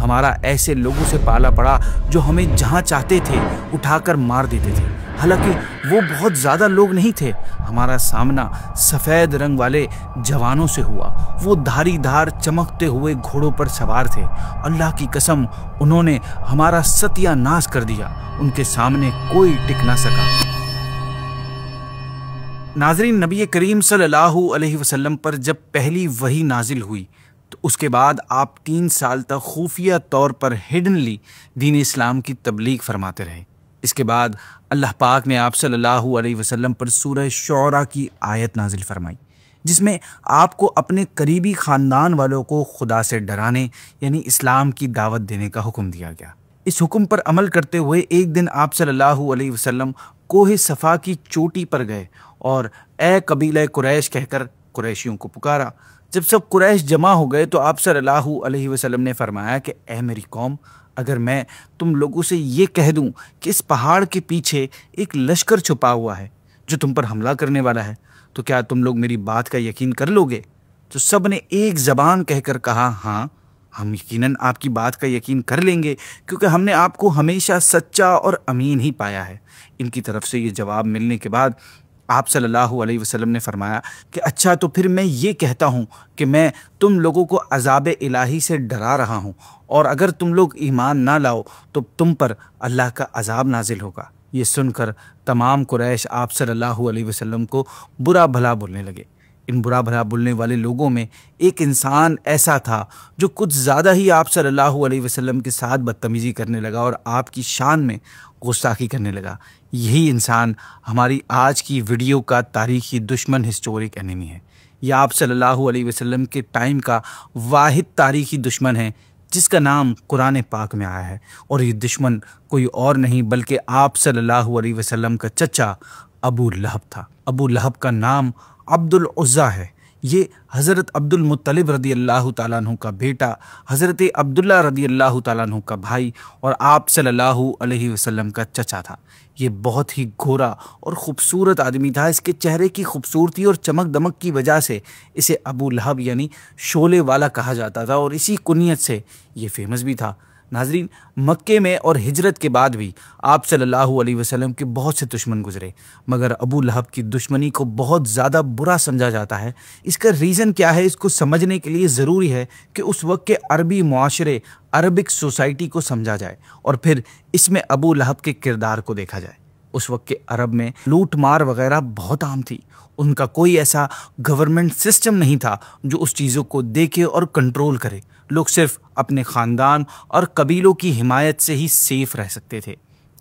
ہمارا ایسے لوگوں سے پالا پڑا جو ہمیں جہاں چاہتے تھے اٹھا کر مار دیتے تھے، حالانکہ وہ بہت زیادہ لوگ نہیں تھے۔ ہمارا سامنا سفید رنگ والے جوانوں سے ہوا، وہ دھاری دھار چمکتے ہوئے گھوڑوں پر سوار تھے۔ اللہ کی قسم انہوں نے ہمارا ستیہ ناش کر دیا، ان کے سامنے کوئی ٹک نہ سکا۔ ناظرین، نبی کریم صلی اللہ علیہ وسلم پر جب پہلی وحی نازل ہوئی تو اس کے بعد آپ 3 سال تک خفیہ طور پر ہڈنلی دین اسلام کی تبلیغ فرماتے رہے۔ اس کے بعد اللہ پاک نے آپ صلی اللہ علیہ وسلم پر سورہ شعراء کی آیت نازل فرمائی، جس میں آپ کو اپنے قریبی خاندان والوں کو خدا سے ڈرانے یعنی اسلام کی دعوت دینے کا حکم دیا گیا۔ اس حکم پر عمل کرتے ہوئے ایک دن آپ صلی اللہ علیہ وسلم کوہ صفا کی چوٹی پر گئے اور اے قبیلہ قریش کہہ کر قریشیوں کو پکارا۔ جب سب قریش جمع ہو گئے تو آپ صلی اللہ علیہ وسلم نے فرمایا کہ اے میری قوم، اگر میں تم لوگوں سے یہ کہہ دوں کہ اس پہاڑ کے پیچھے ایک لشکر چھپا ہوا ہے جو تم پر حملہ کرنے والا ہے تو کیا تم لوگ میری بات کا یقین کر لو گے؟ تو سب نے ایک زبان کہہ کر کہا ہاں، ہم یقیناً آپ کی بات کا یقین کر لیں گے، کیونکہ ہم نے آپ کو ہمیشہ سچا اور امین ہی پایا ہے۔ ان کی طرف سے یہ جواب ملنے کے بعد آپ صلی اللہ علیہ وسلم نے فرمایا کہ اچھا تو پھر میں یہ کہتا ہوں کہ میں تم لوگوں کو عذاب الہی سے ڈرا رہا ہوں، اور اگر تم لوگ ایمان نہ لاؤ تو تم پر اللہ کا عذاب نازل ہوگا۔ یہ سن کر تمام قریش آپ صلی اللہ علیہ وسلم کو برا بھلا بولنے لگے۔ ان برا بھلا بولنے والے لوگوں میں ایک انسان ایسا تھا جو کچھ زیادہ ہی آپ صلی اللہ علیہ وسلم کے ساتھ بدتمیزی کرنے لگا اور آپ کی شان میں گستاخی کرنے لگا۔ یہی انسان ہماری آج کی ویڈیو کا تاریخی دشمن، ہسٹورک انیمی ہے۔ یہ آپ صلی اللہ علیہ وسلم کے ٹائم کا واحد تاریخی دشمن ہے جس کا نام قرآن پاک میں آیا ہے، اور یہ دشمن کوئی اور نہیں بلکہ آپ صلی اللہ علیہ وسلم کا چچا ابو لہب تھا۔ ابو لہب کا نام عبد العزیٰ ہے۔ یہ حضرت عبد المطلب رضی اللہ تعالیٰ عنہ کا بیٹا، حضرت عبداللہ رضی اللہ تعالیٰ عنہ کا بھائی اور آپ صلی اللہ علیہ وسلم کا چچا تھا۔ یہ بہت ہی گورا اور خوبصورت آدمی تھا۔ اس کے چہرے کی خوبصورتی اور چمک دمک کی وجہ سے اسے ابو لہب یعنی شعلے والا کہا جاتا تھا، اور اسی کنیت سے یہ فیمس بھی تھا۔ ناظرین، مکے میں اور ہجرت کے بعد بھی آپ صلی اللہ علیہ وسلم کے بہت سے دشمن گزرے، مگر ابو لہب کی دشمنی کو بہت زیادہ برا سمجھا جاتا ہے۔ اس کا ریزن کیا ہے، اس کو سمجھنے کے لیے ضروری ہے کہ اس وقت کے عربی معاشرے، عربک سوسائٹی کو سمجھا جائے اور پھر اس میں ابو لہب کے کردار کو دیکھا جائے۔ اس وقت کے عرب میں لوٹ مار وغیرہ بہت عام تھی۔ ان کا کوئی ایسا گورنمنٹ سسٹم نہیں تھا جو اس چیزوں کو دیکھے اور کنٹرول کرے۔ لوگ صرف اپنے خاندان اور قبیلوں کی حمایت سے ہی سیف رہ سکتے تھے۔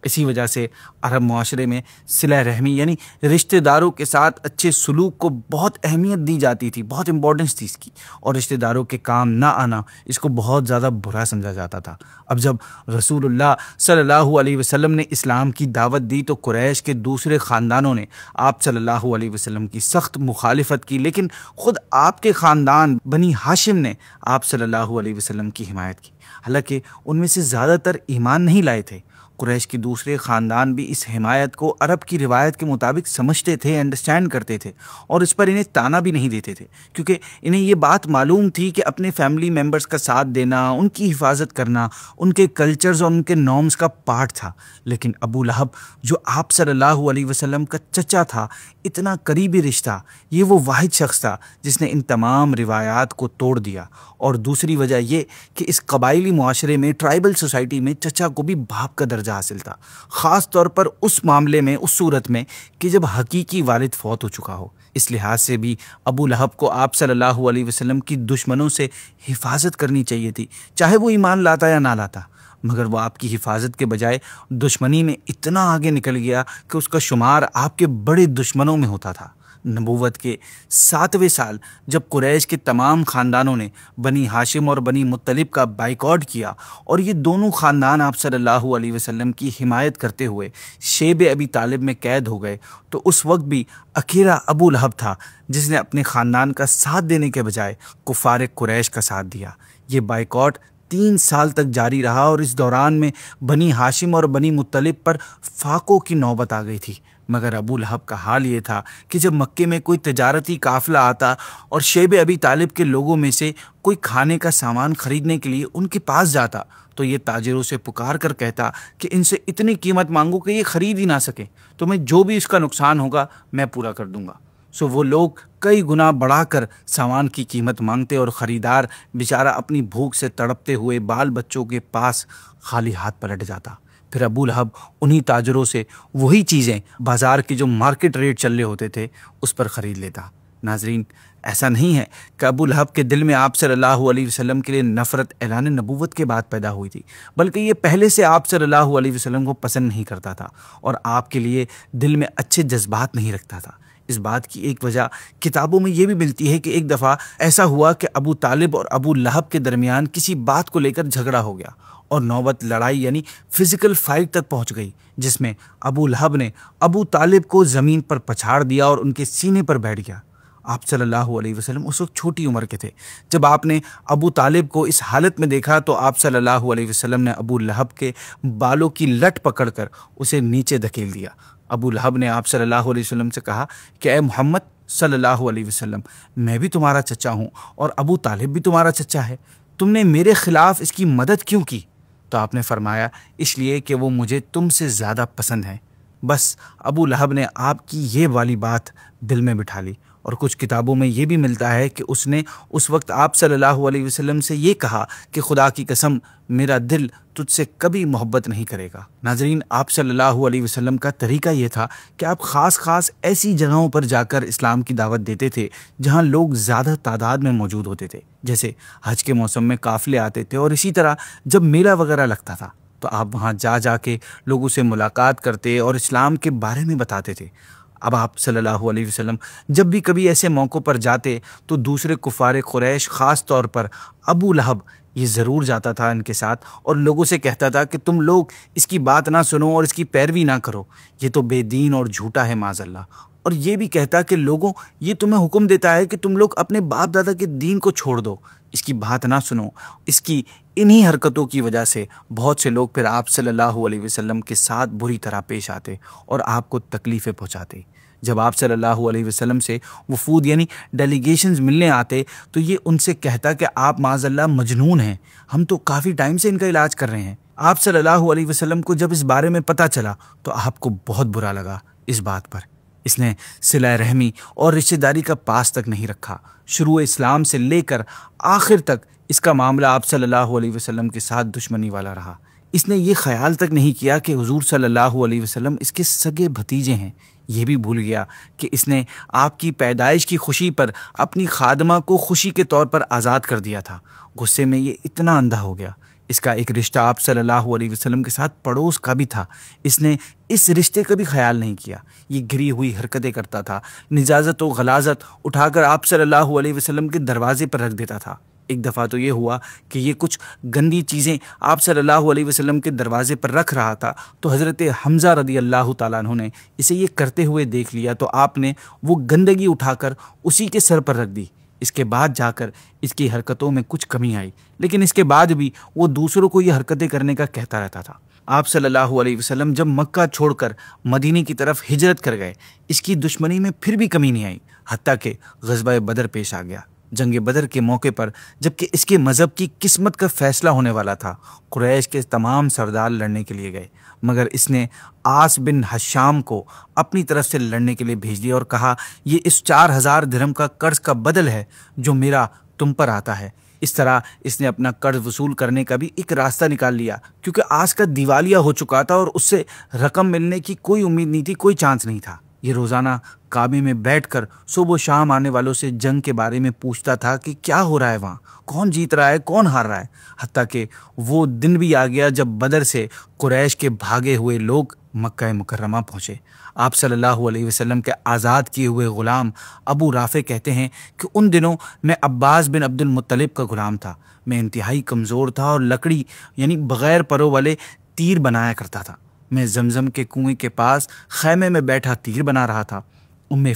اسی وجہ سے عرب معاشرے میں صلہ رحمی یعنی رشتہ داروں کے ساتھ اچھے سلوک کو بہت اہمیت دی جاتی تھی، بہت امپورٹنس تھی اس کی، اور رشتہ داروں کے کام نہ آنا اس کو بہت زیادہ برا سمجھا جاتا تھا۔ اب جب رسول اللہ صلی اللہ علیہ وسلم نے اسلام کی دعوت دی تو قریش کے دوسرے خاندانوں نے آپ صلی اللہ علیہ وسلم کی سخت مخالفت کی، لیکن خود آپ کے خاندان بنی ہاشم نے آپ صلی اللہ علیہ وسلم کی حمایت کی، حالانکہ ان میں سے زیادہ تر ایمان نہیں لائے تھے۔ قریش کے دوسرے خاندان بھی اس حمایت کو عرب کی روایت کے مطابق سمجھتے تھے، انڈرسٹینڈ کرتے تھے، اور اس پر انہیں تانا بھی نہیں دیتے تھے، کیونکہ انہیں یہ بات معلوم تھی کہ اپنے فیملی ممبرز کا ساتھ دینا، ان کی حفاظت کرنا ان کے کلچرز اور ان کے نارمز کا پارٹ تھا۔ لیکن ابو لہب جو آپ صلی اللہ علیہ وسلم کا چچا تھا، اتنا قریبی رشتہ، یہ وہ واحد شخص تھا جس نے ان تمام روایات کو توڑ دیا۔ اور دوسری وجہ یہ کہ اس قبائلی معاشرے میں، ٹرائبل سوسائٹی میں چچا کو بھی باپ کا درجہ حاصل تھا، خاص طور پر اس معاملے میں، اس صورت میں کہ جب حقیقی والد فوت ہو چکا ہو۔ اس لحاظ سے بھی ابو لہب کو آپ صلی اللہ علیہ وسلم کی دشمنوں سے حفاظت کرنی چاہیے تھی، چاہے وہ ایمان لاتا یا نہ لاتا، مگر وہ آپ کی حفاظت کے بجائے دشمنی میں اتنا آگے نکل گیا کہ اس کا شمار آپ کے بڑے دشمنوں میں ہوتا تھا۔ نبوت کے 7ویں سال جب قریش کے تمام خاندانوں نے بنی ہاشم اور بنی مطلب کا بائیکاٹ کیا اور یہ دونوں خاندان آپ صلی اللہ علیہ وسلم کی حمایت کرتے ہوئے شیب ابی طالب میں قید ہو گئے، تو اس وقت بھی اکیلا ابو لہب تھا جس نے اپنے خاندان کا ساتھ دینے کے بجائے کفار قریش کا ساتھ دیا۔ یہ بائیکاٹ 3 سال تک جاری رہا اور اس دوران میں بنی ہاشم اور بنی مطلب پر فاقوں کی نوبت آ گئی تھی، مگر ابو لہب کا حال یہ تھا کہ جب مکے میں کوئی تجارتی قافلہ آتا اور شیب ابی طالب کے لوگوں میں سے کوئی کھانے کا سامان خریدنے کے لیے ان کے پاس جاتا تو یہ تاجروں سے پکار کر کہتا کہ ان سے اتنی قیمت مانگو کہ یہ خرید ہی نہ سکے، تو میں جو بھی اس کا نقصان ہوگا میں پورا کر دوں گا۔ سو وہ لوگ کئی گنا بڑھا کر سامان کی قیمت مانگتے اور خریدار بیچارہ اپنی بھوک سے تڑپتے ہوئے بال بچوں کے پاس خالی ہاتھ پلٹ جاتا۔ پھر ابو لہب انہی تاجروں سے وہی چیزیں بازار کی جو مارکیٹ ریٹ چل رہے ہوتے تھے اس پر خرید لیتا۔ ناظرین، ایسا نہیں ہے کہ ابو لہب کے دل میں آپ صلی اللہ علیہ وسلم کے لیے نفرت اعلان نبوت کے بعد پیدا ہوئی تھی، بلکہ یہ پہلے سے آپ صلی اللہ علیہ وسلم کو پسند نہیں کرتا تھا اور آپ کے لیے دل میں اچھے جذبات نہیں رکھتا تھا۔ اس بات کی ایک وجہ کتابوں میں یہ بھی ملتی ہے کہ ایک دفعہ ایسا ہوا کہ ابو طالب اور ابو لہب کے درمیان کسی بات کو لے کر جھگڑا ہو گیا اور نوبت لڑائی یعنی فزیکل فائٹ تک پہنچ گئی، جس میں ابو لہب نے ابو طالب کو زمین پر پچھاڑ دیا اور ان کے سینے پر بیٹھ گیا۔ آپ صلی اللہ علیہ وسلم اس وقت چھوٹی عمر کے تھے۔ جب آپ نے ابو طالب کو اس حالت میں دیکھا تو آپ صلی اللہ علیہ وسلم نے ابو لہب کے بالوں کی لٹ پکڑ کر اسے نیچے دھکیل دیا۔ ابو لہب نے آپ صلی اللہ علیہ وسلم سے کہا کہ اے محمد صلی اللہ علیہ وسلم، میں بھی تمہارا چچا ہوں اور ابو طالب بھی تمہارا چچا ہے، تم نے میرے خلاف اس کی مدد کیوں کی؟ تو آپ نے فرمایا اس لیے کہ وہ مجھے تم سے زیادہ پسند ہیں۔ بس ابو لہب نے آپ کی یہ والی بات دل میں بٹھا لی، اور کچھ کتابوں میں یہ بھی ملتا ہے کہ اس نے اس وقت آپ صلی اللہ علیہ وسلم سے یہ کہا کہ خدا کی قسم میرا دل تجھ سے کبھی محبت نہیں کرے گا۔ ناظرین، آپ صلی اللہ علیہ وسلم کا طریقہ یہ تھا کہ آپ خاص ایسی جگہوں پر جا کر اسلام کی دعوت دیتے تھے جہاں لوگ زیادہ تعداد میں موجود ہوتے تھے، جیسے حج کے موسم میں قافلے آتے تھے، اور اسی طرح جب میلہ وغیرہ لگتا تھا تو آپ وہاں جا کے لوگوں سے ملاقات کرتے اور اسلام کے بارے میں بتاتے تھے۔ اب آپ صلی اللہ علیہ وسلم جب بھی کبھی ایسے موقعوں پر جاتے تو دوسرے کفار قریش، خاص طور پر ابو لہب، یہ ضرور جاتا تھا ان کے ساتھ اور لوگوں سے کہتا تھا کہ تم لوگ اس کی بات نہ سنو اور اس کی پیروی نہ کرو، یہ تو بے دین اور جھوٹا ہے معاذ اللہ۔ اور یہ بھی کہتا کہ لوگوں، یہ تمہیں حکم دیتا ہے کہ تم لوگ اپنے باپ دادا کے دین کو چھوڑ دو، اس کی بات نہ سنو۔ اس کی انہی حرکتوں کی وجہ سے بہت سے لوگ پھر آپ صلی اللہ علیہ وسلم کے ساتھ بری طرح پیش آتے اور آپ کو تکلیفیں پہنچاتے۔ جب آپ صلی اللہ علیہ وسلم سے وفود یعنی ڈیلیگیشنز ملنے آتے تو یہ ان سے کہتا کہ آپ معاذ اللہ مجنون ہیں، ہم تو کافی ٹائم سے ان کا علاج کر رہے ہیں۔ آپ صلی اللہ علیہ وسلم کو جب اس بارے میں پتہ چلا تو آپ کو بہت برا لگا اس بات پر۔ اس نے صلہ رحمی اور رشتہ داری کا پاس تک نہیں رکھا۔ شروع اسلام سے لے کر آخر تک اس کا معاملہ آپ صلی اللہ علیہ وسلم کے ساتھ دشمنی والا رہا۔ اس نے یہ خیال تک نہیں کیا کہ حضور صلی اللہ علیہ وسلم اس کے سگے بھتیجے ہیں۔ یہ بھی بھول گیا کہ اس نے آپ کی پیدائش کی خوشی پر اپنی خادمہ کو خوشی کے طور پر آزاد کر دیا تھا۔ غصے میں یہ اتنا اندھا ہو گیا۔ اس کا ایک رشتہ آپ صلی اللہ علیہ وسلم کے ساتھ پڑوس کا بھی تھا، اس نے اس رشتے کا بھی خیال نہیں کیا۔ یہ گری ہوئی حرکتیں کرتا تھا، نجازت و غلاظت اٹھا کر آپ صلی اللہ علیہ وسلم کے دروازے پر رکھ دیتا تھا۔ ایک دفعہ تو یہ ہوا کہ یہ کچھ گندی چیزیں آپ صلی اللہ علیہ وسلم کے دروازے پر رکھ رہا تھا تو حضرت حمزہ رضی اللہ تعالیٰ عنہ نے اسے یہ کرتے ہوئے دیکھ لیا تو آپ نے وہ گندگی اٹھا کر اسی کے سر پر رکھ دی۔ اس کے بعد جا کر اس کی حرکتوں میں کچھ کمی آئی، لیکن اس کے بعد بھی وہ دوسروں کو یہ حرکتیں کرنے کا کہتا رہتا تھا۔ آپ صلی اللہ علیہ وسلم جب مکہ چھوڑ کر مدینے کی طرف ہجرت کر گئے، اس کی دشمنی میں پھر بھی کمی نہیں آئی، حتیٰ کہ غزوہ بدر پیش آ گیا۔ جنگ بدر کے موقع پر جبکہ اس کے مذہب کی قسمت کا فیصلہ ہونے والا تھا، قریش کے تمام سردار لڑنے کے لیے گئے، مگر اس نے عاص بن حشام کو اپنی طرف سے لڑنے کے لیے بھیج دیا اور کہا یہ اس 4000 درہم کا قرض کا بدل ہے جو میرا تم پر آتا ہے۔ اس طرح اس نے اپنا قرض وصول کرنے کا بھی ایک راستہ نکال لیا، کیونکہ عاص کا دیوالیہ ہو چکا تھا اور اس سے رقم ملنے کی کوئی امید نہیں تھی، کوئی چانس نہیں تھا۔ یہ روزانہ کعبے میں بیٹھ کر صبح و شام آنے والوں سے جنگ کے بارے میں پوچھتا تھا کہ کیا ہو رہا ہے وہاں، کون جیت رہا ہے، کون ہار رہا ہے۔ حتیٰ کہ وہ دن بھی آ گیا جب بدر سے قریش کے بھاگے ہوئے لوگ مکہ مکرمہ پہنچے۔ آپ صلی اللہ علیہ وسلم کے آزاد کیے ہوئے غلام ابو رافع کہتے ہیں کہ ان دنوں میں عباس بن عبد المطلب کا غلام تھا، میں انتہائی کمزور تھا اور لکڑی یعنی بغیر پروں والے تیر بنایا کرتا تھا۔ میں زمزم کے کنویں کے پاس خیمے میں بیٹھا تیر بنا رہا تھا۔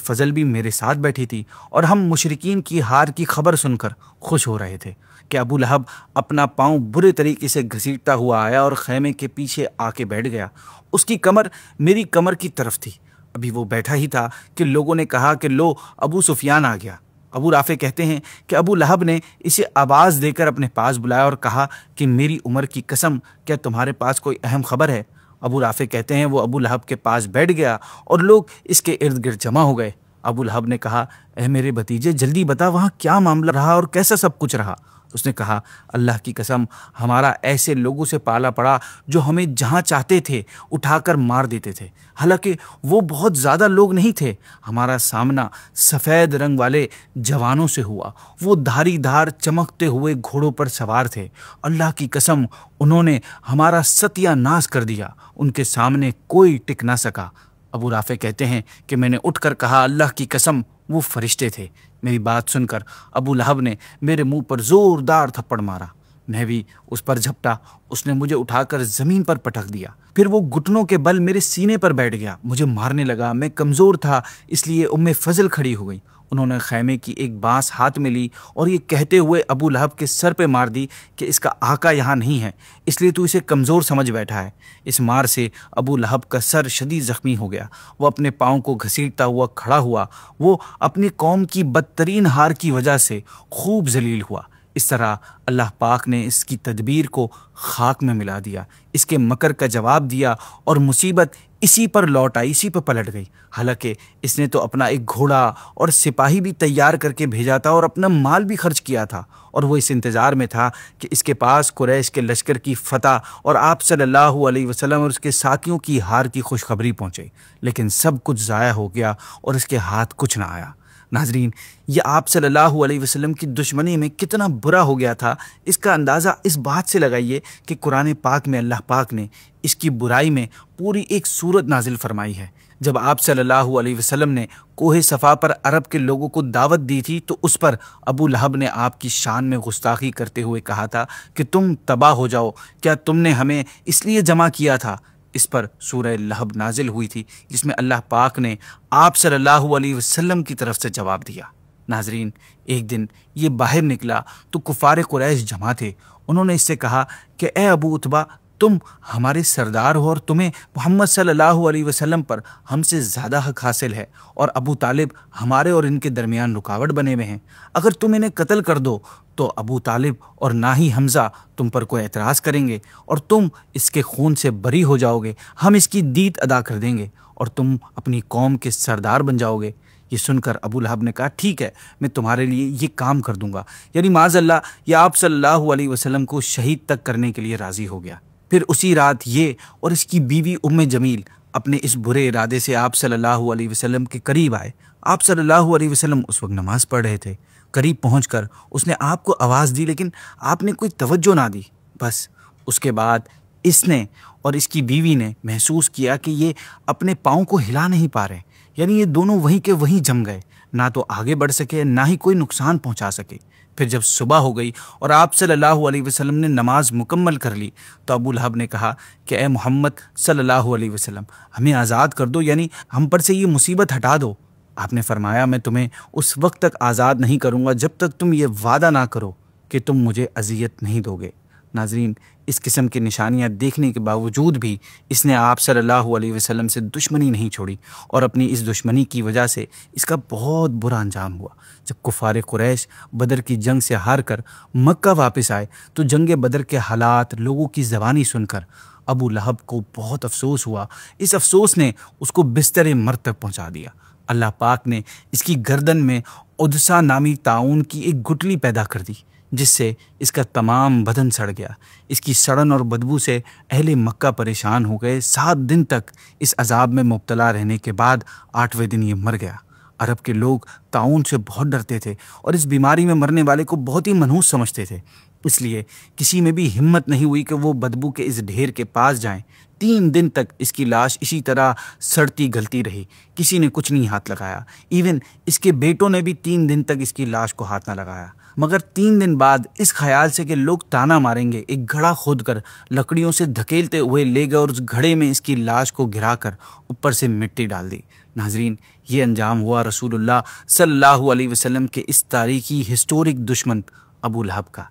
فضل بھی میرے ساتھ بیٹھی تھی اور ہم مشرکین کی ہار کی خبر سن کر خوش ہو رہے تھے کہ ابو لہب اپنا پاؤں برے طریقے سے گھسیٹتا ہوا آیا اور خیمے کے پیچھے آ کے بیٹھ گیا۔ اس کی کمر میری کمر کی طرف تھی، ابھی وہ بیٹھا ہی تھا کہ لوگوں نے کہا کہ لو ابو سفیان آ گیا۔ ابو رافع کہتے ہیں کہ ابو لہب نے اسے آواز دے کر اپنے پاس بلایا اور کہا کہ میری عمر کی قسم، کیا تمہارے پاس کوئی اہم خبر ہے؟ ابو رافع کہتے ہیں وہ ابو لہب کے پاس بیٹھ گیا اور لوگ اس کے ارد گرد جمع ہو گئے۔ ابو لہب نے کہا، اے میرے بھتیجے، جلدی بتا وہاں کیا معاملہ رہا اور کیسا سب کچھ رہا؟ اس نے کہا، اللہ کی قسم، ہمارا ایسے لوگوں سے پالا پڑا جو ہمیں جہاں چاہتے تھے اٹھا کر مار دیتے تھے، حالانکہ وہ بہت زیادہ لوگ نہیں تھے۔ ہمارا سامنا سفید رنگ والے جوانوں سے ہوا، وہ دھاری دھار چمکتے ہوئے گھوڑوں پر سوار تھے۔ اللہ کی قسم، انہوں نے ہمارا ستیہ ناش کر دیا، ان کے سامنے کوئی ٹک نہ سکا۔ ابو رافع کہتے ہیں کہ میں نے اٹھ کر کہا، اللہ کی قسم، وہ فرشتے تھے۔ میری بات سن کر ابو لہب نے میرے منہ پر زوردار تھپڑ مارا، میں بھی اس پر جھپٹا۔ اس نے مجھے اٹھا کر زمین پر پٹک دیا، پھر وہ گھٹنوں کے بل میرے سینے پر بیٹھ گیا، مجھے مارنے لگا۔ میں کمزور تھا، اس لیے فضل کھڑی ہو گئی۔ انہوں نے خیمے کی ایک بانس ہاتھ میں لی اور یہ کہتے ہوئے ابو لہب کے سر پہ مار دی کہ اس کا آقا یہاں نہیں ہے، اس لیے تو اسے کمزور سمجھ بیٹھا ہے۔ اس مار سے ابو لہب کا سر شدید زخمی ہو گیا، وہ اپنے پاؤں کو گھسیٹتا ہوا کھڑا ہوا۔ وہ اپنی قوم کی بدترین ہار کی وجہ سے خوب ذلیل ہوا۔ اس طرح اللہ پاک نے اس کی تدبیر کو خاک میں ملا دیا، اس کے مکر کا جواب دیا اور مصیبت اسی پر لوٹ آئی، اسی پر پلٹ گئی۔ حالانکہ اس نے تو اپنا ایک گھوڑا اور سپاہی بھی تیار کر کے بھیجا تھا اور اپنا مال بھی خرچ کیا تھا، اور وہ اس انتظار میں تھا کہ اس کے پاس قریش کے لشکر کی فتح اور آپ صلی اللہ علیہ وسلم اور اس کے ساتھیوں کی ہار کی خوشخبری پہنچے، لیکن سب کچھ ضائع ہو گیا اور اس کے ہاتھ کچھ نہ آیا۔ ناظرین، یہ آپ صلی اللہ علیہ وسلم کی دشمنی میں کتنا برا ہو گیا تھا، اس کا اندازہ اس بات سے لگائیے کہ قرآن پاک میں اللہ پاک نے اس کی برائی میں پوری ایک سورت نازل فرمائی ہے۔ جب آپ صلی اللہ علیہ وسلم نے کوہ صفا پر عرب کے لوگوں کو دعوت دی تھی تو اس پر ابو لہب نے آپ کی شان میں گستاخی کرتے ہوئے کہا تھا کہ تم تباہ ہو جاؤ، کیا تم نے ہمیں اس لیے جمع کیا تھا؟ اس پر سورہ لہب نازل ہوئی تھی جس میں اللہ پاک نے آپ صلی اللہ علیہ وسلم کی طرف سے جواب دیا۔ ناظرین، ایک دن یہ باہر نکلا تو کفار قریش جمع تھے۔ انہوں نے اس سے کہا کہ اے ابو عتبہ، تم ہمارے سردار ہو اور تمہیں محمد صلی اللہ علیہ وسلم پر ہم سے زیادہ حق حاصل ہے، اور ابو طالب ہمارے اور ان کے درمیان رکاوٹ بنے ہوئے ہیں۔ اگر تم انہیں قتل کر دو تو ابو طالب اور نہ ہی حمزہ تم پر کوئی اعتراض کریں گے اور تم اس کے خون سے بری ہو جاؤ گے، ہم اس کی دیت ادا کر دیں گے اور تم اپنی قوم کے سردار بن جاؤ گے۔ یہ سن کر ابو لہب نے کہا، ٹھیک ہے، میں تمہارے لیے یہ کام کر دوں گا، یعنی معاذ اللہ یہ آپ صلی اللہ علیہ وسلم کو شہید تک کرنے کے لیے راضی ہو گیا۔ پھر اسی رات یہ اور اس کی بیوی جمیل اپنے اس برے ارادے سے آپ صلی اللہ علیہ وسلم کے قریب آئے۔ آپ صلی اللہ علیہ وسلم اس وقت نماز پڑھ رہے تھے۔ قریب پہنچ کر اس نے آپ کو آواز دی، لیکن آپ نے کوئی توجہ نہ دی۔ بس اس کے بعد اس نے اور اس کی بیوی نے محسوس کیا کہ یہ اپنے پاؤں کو ہلا نہیں پا رہے، یعنی یہ دونوں وہیں کے وہیں جم گئے، نہ تو آگے بڑھ سکے نہ ہی کوئی نقصان پہنچا سکے۔ پھر جب صبح ہو گئی اور آپ صلی اللہ علیہ وسلم نے نماز مکمل کر لی تو ابو لہب نے کہا کہ اے محمد صلی اللہ علیہ وسلم، ہمیں آزاد کر دو، یعنی ہم پر سے یہ مصیبت ہٹا دو۔ آپ نے فرمایا، میں تمہیں اس وقت تک آزاد نہیں کروں گا جب تک تم یہ وعدہ نہ کرو کہ تم مجھے اذیت نہیں دو گے۔ ناظرین، اس قسم کی نشانیاں دیکھنے کے باوجود بھی اس نے آپ صلی اللہ علیہ وسلم سے دشمنی نہیں چھوڑی، اور اپنی اس دشمنی کی وجہ سے اس کا بہت برا انجام ہوا۔ جب کفار قریش بدر کی جنگ سے ہار کر مکہ واپس آئے تو جنگ بدر کے حالات، لوگوں کی زبانی سن کر ابو لہب کو بہت افسوس ہوا۔ اس افسوس نے اس کو بستر مرگ تک پہنچا دیا۔ اللہ پاک نے اس کی گردن میں عدسہ نامی طاعون کی ایک گٹلی پیدا کر دی، جس سے اس کا تمام بدن سڑ گیا۔ اس کی سڑن اور بدبو سے اہل مکہ پریشان ہو گئے۔ 7 دن تک اس عذاب میں مبتلا رہنے کے بعد 8ویں دن یہ مر گیا۔ عرب کے لوگ طاعون سے بہت ڈرتے تھے اور اس بیماری میں مرنے والے کو بہت ہی منحوس سمجھتے تھے، اس لیے کسی میں بھی ہمت نہیں ہوئی کہ وہ بدبو کے اس ڈھیر کے پاس جائیں۔ 3 دن تک اس کی لاش اسی طرح سڑتی گلتی رہی، کسی نے کچھ نہیں ہاتھ لگایا، ایون اس کے بیٹوں نے بھی 3 دن تک اس کی لاش کو ہاتھ نہ لگایا۔ مگر 3 دن بعد اس خیال سے کہ لوگ تانا ماریں گے، ایک گھڑا کھود کر لکڑیوں سے دھکیلتے ہوئے لے گئے اور اس گھڑے میں اس کی لاش کو گرا کر اوپر سے مٹی ڈال دی۔ ناظرین، یہ انجام ہوا رسول اللہ صلی اللہ علیہ وسلم کے اس تاریخی ہسٹورک دشمن ابو لہب کا۔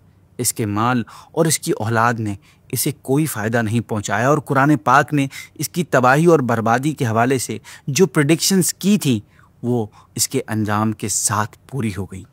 اس کے مال اور اس کی اولاد نے اسے کوئی فائدہ نہیں پہنچایا، اور قرآن پاک نے اس کی تباہی اور بربادی کے حوالے سے جو پریڈکشنز کی تھی وہ اس کے انجام کے ساتھ پوری ہو گئی۔